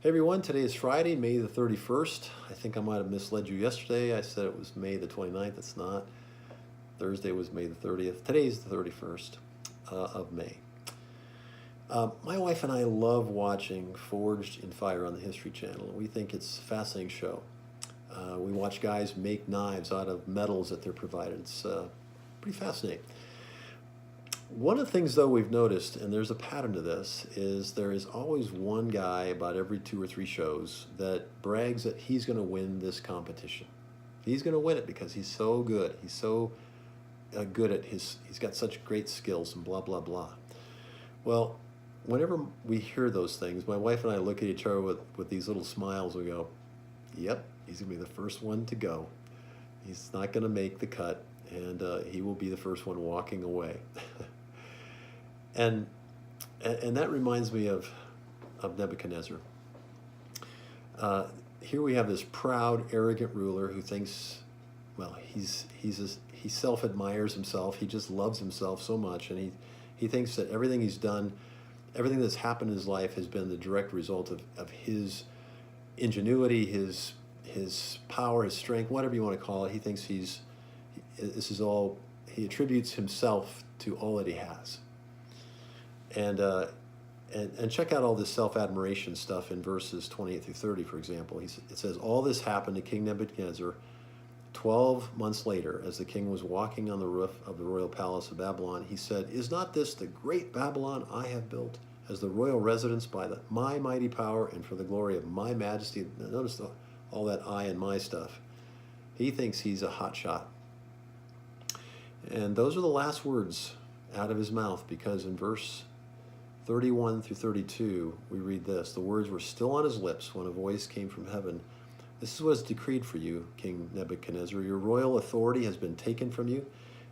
Hey everyone, today is Friday, May the 31st. I think I might have misled you yesterday. I said it was May the 29th. It's not. Thursday was May the 30th. Today's the 31st of May. My wife and I love watching Forged in Fire on the History Channel. We think it's a fascinating show. We watch guys make knives out of metals that they're provided. It's pretty fascinating. One of the things, though, we've noticed, and there's a pattern to this, is there is always one guy about every 2 or 3 shows that brags that he's going to win this competition. He's going to win it because he's so good. He's so good at he's got such great skills and blah, blah, blah. Well, whenever we hear those things, my wife and I look at each other with these little smiles. We go, yep, he's going to be the first one to go. He's not going to make the cut, and he will be the first one walking away. And that reminds me of Nebuchadnezzar. Here we have this proud, arrogant ruler who thinks, well, he self-admires himself. He just loves himself so much, and he thinks that everything he's done, everything that's happened in his life has been the direct result of his ingenuity, his power, his strength, whatever you want to call it. He thinks he attributes himself to all that he has. And check out all this self-admiration stuff in verses 28 through 30, for example. It says, all this happened to King Nebuchadnezzar 12 months later, as the king was walking on the roof of the royal palace of Babylon. He said, is not this the great Babylon I have built as the royal residence by my mighty power and for the glory of my majesty? Notice all that I and my stuff. He thinks he's a hot shot. And those are the last words out of his mouth, because in verse 31 through 32, we read this. The words were still on his lips when a voice came from heaven. This is what is decreed for you, King Nebuchadnezzar. Your royal authority has been taken from you.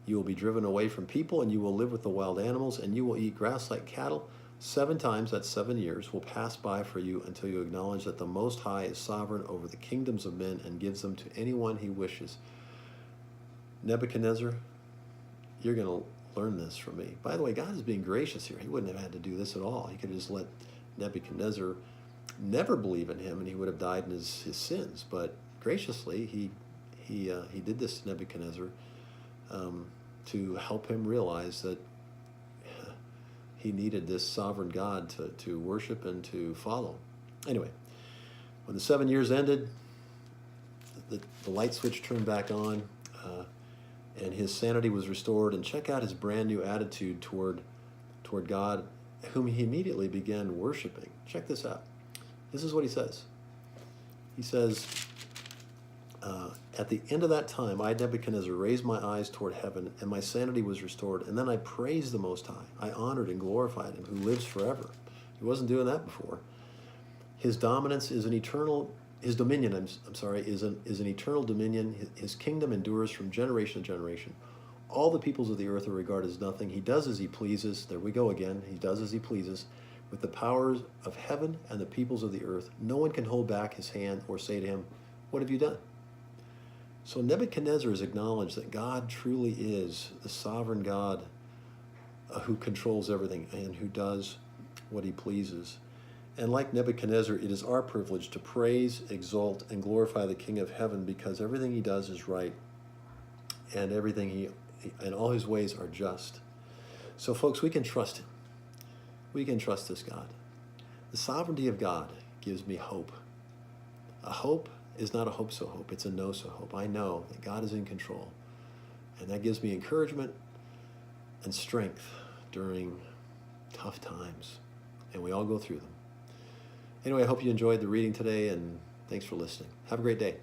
You will be driven away from people, and you will live with the wild animals, and you will eat grass like cattle. 7 times, that's 7 years, will pass by for you until you acknowledge that the Most High is sovereign over the kingdoms of men and gives them to anyone he wishes. Nebuchadnezzar, you're going to learn this from me. By the way, God is being gracious here. He wouldn't have had to do this at all. He could have just let Nebuchadnezzar never believe in him, and he would have died in his sins. But graciously, he did this to Nebuchadnezzar to help him realize that he needed this sovereign God to worship and to follow. Anyway, when the 7 years ended, the light switch turned back on, and his sanity was restored. And check out his brand new attitude toward God, whom he immediately began worshiping. Check this out. This is what he says. He says, at the end of that time, I, Nebuchadnezzar, raised my eyes toward heaven, and my sanity was restored. And then I praised the Most High. I honored and glorified him, who lives forever. He wasn't doing that before. His dominance is an eternal. His dominion, is an eternal dominion. His kingdom endures from generation to generation. All the peoples of the earth are regarded as nothing. He does as he pleases. There we go again. He does as he pleases. With the powers of heaven and the peoples of the earth, no one can hold back his hand or say to him, what have you done? So Nebuchadnezzar has acknowledged that God truly is the sovereign God who controls everything and who does what he pleases. And like Nebuchadnezzar, it is our privilege to praise, exalt, and glorify the King of Heaven, because everything he does is right, and and all his ways are just. So folks, we can trust him. We can trust this God. The sovereignty of God gives me hope. A hope is not a hope so hope. It's a no so hope. I know that God is in control, and that gives me encouragement and strength during tough times, and we all go through them. Anyway, I hope you enjoyed the reading today, and thanks for listening. Have a great day.